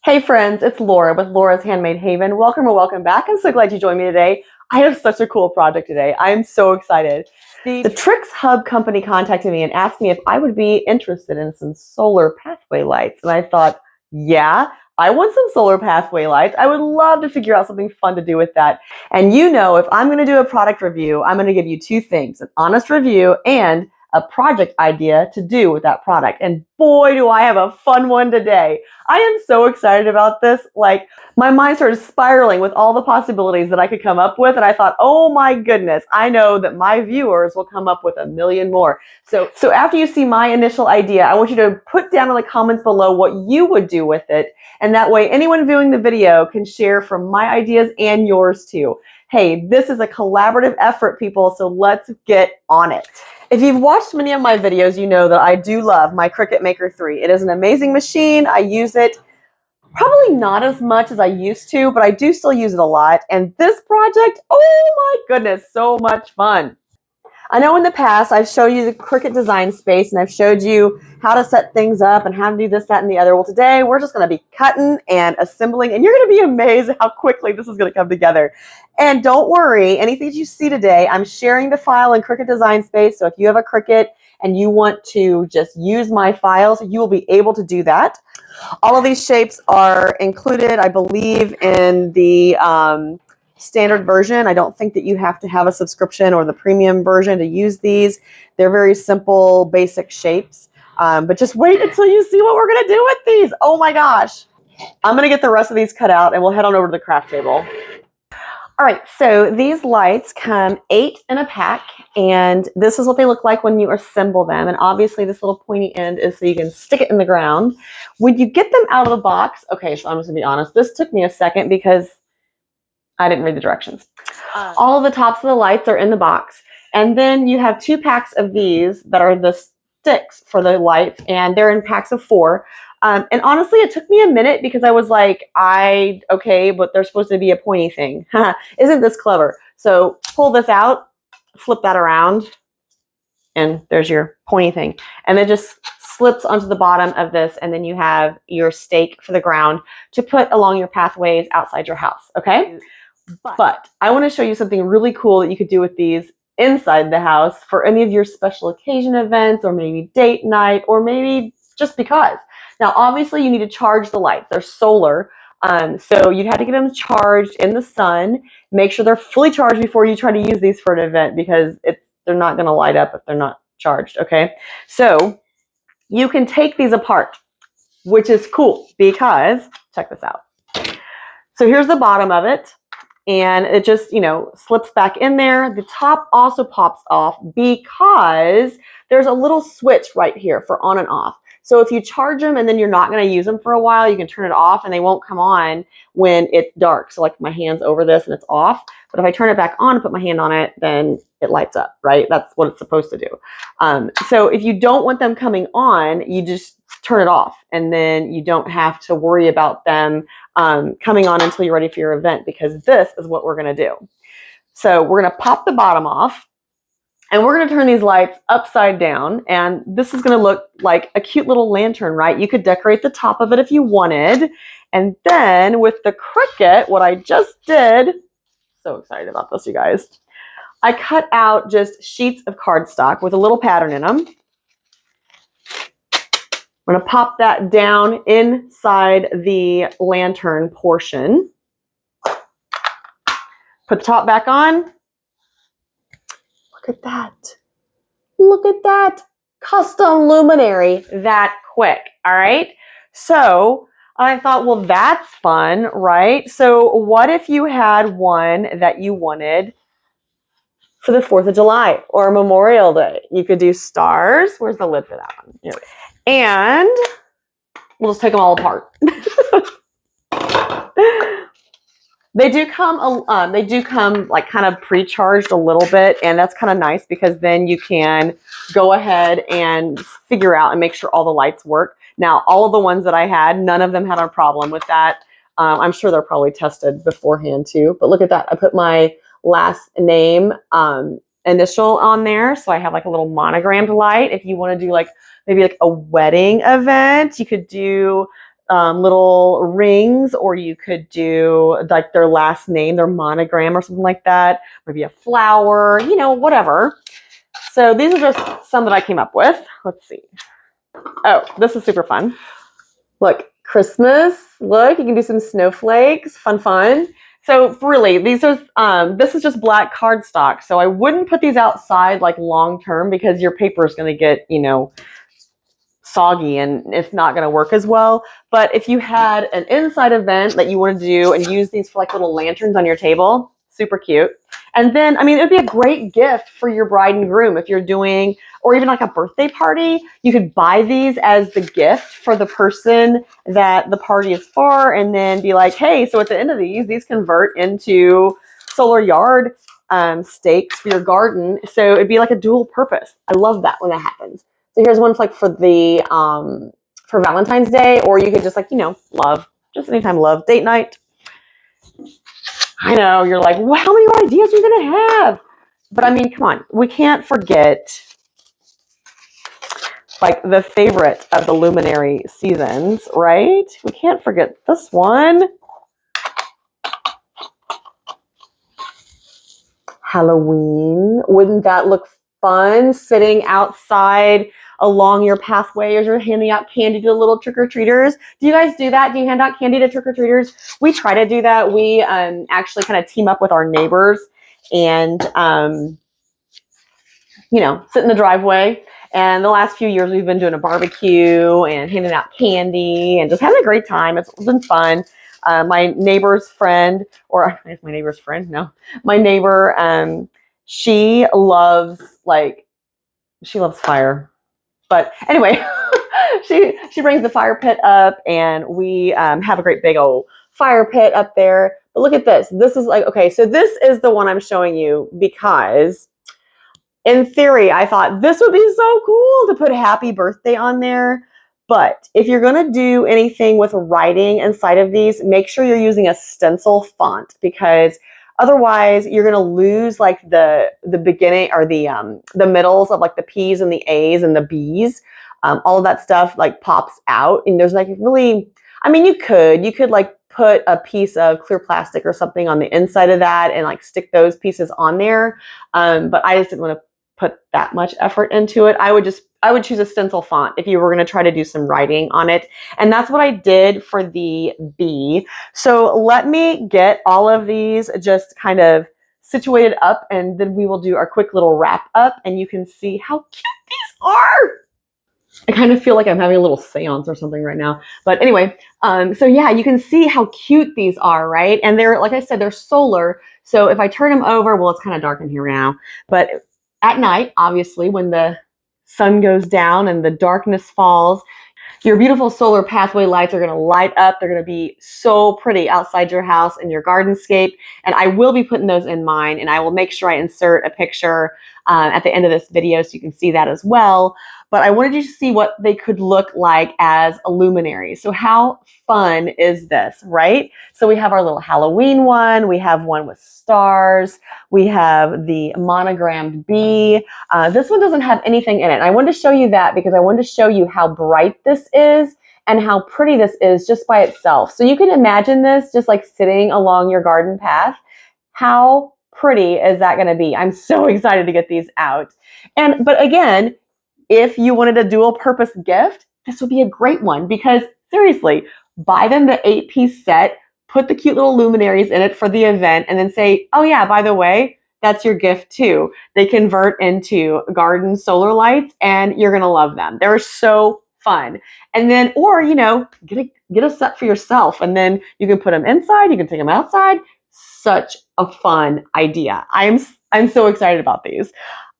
Hey friends, it's Laura with Laura's Handmade Haven. Welcome or welcome back. I'm so glad you joined me today. I have such a cool project today. I am so excited. The TrixHub company contacted me and asked me if I would be interested in some solar pathway lights. And I thought, yeah, I want some solar pathway lights. I would love to figure out something fun to do with that. And you know, if I'm going to do a product review, I'm going to give you two things, an honest review and a project idea to do with that product. And boy, do I have a fun one today. I am so excited about this. Like, my mind started spiraling with all the possibilities that I could come up with. And I thought, oh my goodness, I know that my viewers will come up with a million more. So after you see my initial idea, I want you to put down in the comments below what you would do with it. And that way anyone viewing the video can share from my ideas and yours too. Hey, this is a collaborative effort, people, so let's get on it. If you've watched many of my videos, you know that I do love my Cricut Maker 3. It is an amazing machine. I use it probably not as much as I used to, but I do still use it a lot. And this project, oh my goodness, so much fun. I know in the past I've showed you the Cricut design space and I've showed you how to set things up and how to do this, that, and the other. Well, today we're just going to be cutting and assembling, and you're going to be amazed at how quickly this is going to come together. And don't worry, anything that you see today, I'm sharing the file in Cricut design space. So if you have a Cricut and you want to just use my files, you will be able to do that. All of these shapes are included, I believe, in the standard version. I don't think that you have to have a subscription or the premium version to use these. They're very simple, basic shapes. But just wait until you see what we're going to do with these. Oh my gosh. I'm going to get the rest of these cut out and we'll head on over to the craft table. All right, so these lights come 8 in a pack, and this is what they look like when you assemble them. And obviously this little pointy end is so you can stick it in the ground. When you get them out of the box, okay, so I'm just gonna be honest, this took me a second because I didn't read the directions. All of the tops of the lights are in the box. And then you have 2 packs of these that are the sticks for the lights, and they're in packs of 4. And honestly, it took me a minute because I was like, okay, but they're supposed to be a pointy thing. Isn't this clever? So pull this out, flip that around, and there's your pointy thing. And it just slips onto the bottom of this, and then you have your stake for the ground to put along your pathways outside your house, okay? But I want to show you something really cool that you could do with these inside the house for any of your special occasion events, or maybe date night, or maybe just because. Now, obviously, you need to charge the lights. They're solar, so you'd have to get them charged in the sun. Make sure they're fully charged before you try to use these for an event because they're not going to light up if they're not charged, okay? So you can take these apart, which is cool because, check this out. So here's the bottom of it. And it just, slips back in there. The top also pops off because there's a little switch right here for on and off. So if you charge them and then you're not going to use them for a while, you can turn it off and they won't come on when it's dark. So like my hand's over this and it's off. But if I turn it back on and put my hand on it, then it lights up, right? That's what it's supposed to do. So if you don't want them coming on, you just turn it off, and then you don't have to worry about them coming on until you're ready for your event, because this is what we're going to do. So we're going to pop the bottom off, and we're going to turn these lights upside down, and this is going to look like a cute little lantern, right? You could decorate the top of it if you wanted. And then with the Cricut, what I just did, so excited about this, you guys, I cut out just sheets of cardstock with a little pattern in them. I'm going to pop that down inside the lantern portion. Put the top back on. Look at that. Look at that. Custom luminary that quick. All right. So I thought, well, that's fun, right? So what if you had one that you wanted for the 4th of July or Memorial Day? You could do stars. Where's the lid for that one? Here it is. And we'll just take them all apart. They do come like kind of pre-charged a little bit, and that's kind of nice because then you can go ahead and figure out and make sure all the lights work. Now, all of the ones that I had, none of them had a problem with that. I'm sure they're probably tested beforehand too, but look at that. I put my last name initial on there, so I have like a little monogrammed light. If you want to do like maybe like a wedding event, you could do little rings, or you could do like their last name, their monogram or something like that. Maybe a flower, you know, whatever. So these are just some that I came up with. Let's see. Oh, this is super fun. Look, Christmas. Look, you can do some snowflakes. Fun, fun. So really, these are this is just black cardstock. So I wouldn't put these outside like long term because your paper is going to get, you know, soggy and it's not going to work as well. But if you had an inside event that you want to do and use these for like little lanterns on your table, super cute. And then, I mean, it'd be a great gift for your bride and groom if you're doing, or even like a birthday party. You could buy these as the gift for the person that the party is for, and then be like, hey, so at the end of these convert into solar yard stakes for your garden. So it'd be like a dual purpose. I love that when that happens. So here's one like for the for Valentine's Day, or you could just like, you know, love, just anytime love, date night. I know, you're like, well, how many more ideas are you going to have? But I mean, come on, we can't forget like the favorite of the Luminary seasons, right? We can't forget this one. Halloween. Wouldn't that look fun? Sitting outside along your pathway as you're handing out candy to the little trick-or-treaters. Do you guys do that? Do you hand out candy to trick-or-treaters? We try to do that. We actually kind of team up with our neighbors and, you know, sit in the driveway. And the last few years we've been doing a barbecue and handing out candy and just having a great time. It's been fun. My neighbor's friend, or is my neighbor's friend? No, my neighbor, she loves fire. But anyway, she brings the fire pit up, and we have a great big old fire pit up there. But look at this. This is like, okay, so this is the one I'm showing you because in theory, I thought this would be so cool to put happy birthday on there. But if you're going to do anything with writing inside of these, make sure you're using a stencil font, because otherwise you're going to lose like the beginning or the middles of like the P's and the A's and the B's. All of that stuff like pops out, and there's like really, I mean, you could like put a piece of clear plastic or something on the inside of that and like stick those pieces on there. But I just didn't want to put that much effort into it. I would choose a stencil font if you were going to try to do some writing on it. And that's what I did for the B. So let me get all of these just kind of situated up, and then we will do our quick little wrap up, and you can see how cute these are. I kind of feel like I'm having a little seance or something right now. But anyway, so yeah, you can see how cute these are, right? And they're, like I said, they're solar. So if I turn them over, well, it's kind of dark in here now, but at night, obviously, when the sun goes down and the darkness falls, your beautiful solar pathway lights are going to light up. They're going to be so pretty outside your house and your gardenscape. And I will be putting those in mine, and I will make sure I insert a picture at the end of this video so you can see that as well. But I wanted you to see what they could look like as a luminary. So how fun is this, right? So we have our little Halloween one. We have one with stars. We have the monogrammed bee. This one doesn't have anything in it. And I wanted to show you that because I wanted to show you how bright this is and how pretty this is just by itself. So you can imagine this just like sitting along your garden path. How pretty is that going to be? I'm so excited to get these out. But again, if you wanted a dual purpose gift, this would be a great one, because seriously, buy them the 8-piece set, put the cute little luminaries in it for the event, and then say, oh yeah, by the way, that's your gift too. They convert into garden solar lights, and you're going to love them. They're so fun. And then, or, you know, get a set for yourself, and then you can put them inside, you can take them outside. Such a fun idea. I'm so excited about these.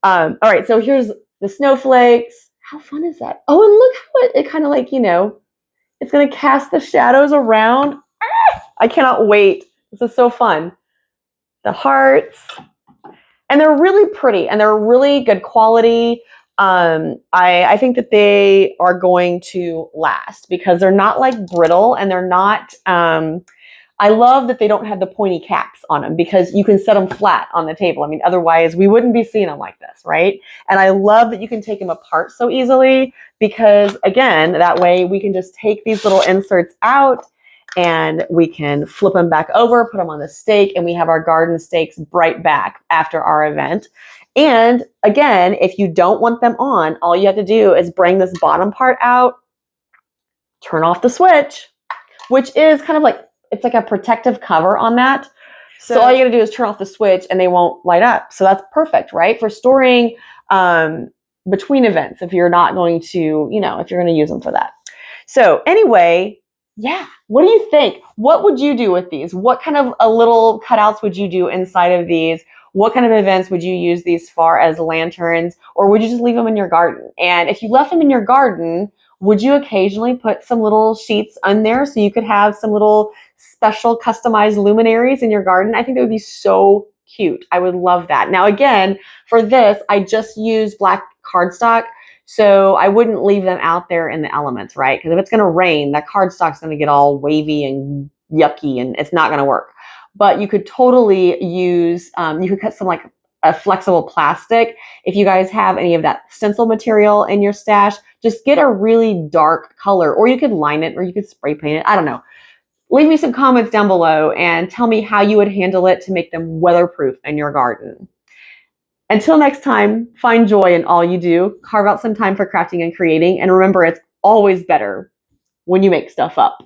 All right, so here's the snowflakes. How fun is that? Oh, and look how it kind of like, you know, it's going to cast the shadows around. I cannot wait. This is so fun. The hearts. And they're really pretty, and they're really good quality. I think that they are going to last because they're not like brittle, and they're not I love that they don't have the pointy caps on them because you can set them flat on the table. I mean, otherwise we wouldn't be seeing them like this, right? And I love that you can take them apart so easily because, again, that way we can just take these little inserts out and we can flip them back over, put them on the stake, and we have our garden stakes right back after our event. And again, if you don't want them on, all you have to do is bring this bottom part out, turn off the switch, which is kind of like, it's like a protective cover on that. So all you gotta do is turn off the switch and they won't light up. So that's perfect, right? For storing between events, if you're not going to, if you're gonna use them for that. So anyway, yeah, what do you think? What would you do with these? What kind of little cutouts would you do inside of these? What kind of events would you use these for as lanterns? Or would you just leave them in your garden? And if you left them in your garden, would you occasionally put some little sheets on there so you could have some little special customized luminaries in your garden? I think that would be so cute. I would love that. Now, again, for this, I just used black cardstock, so I wouldn't leave them out there in the elements, right? Because if it's going to rain, that cardstock's going to get all wavy and yucky, and it's not going to work. But you could totally use, you could cut some like a flexible plastic. If you guys have any of that stencil material in your stash, just get a really dark color, or you could line it, or you could spray paint it. I don't know. Leave me some comments down below and tell me how you would handle it to make them weatherproof in your garden. Until next time, find joy in all you do, carve out some time for crafting and creating, and remember, it's always better when you make stuff up.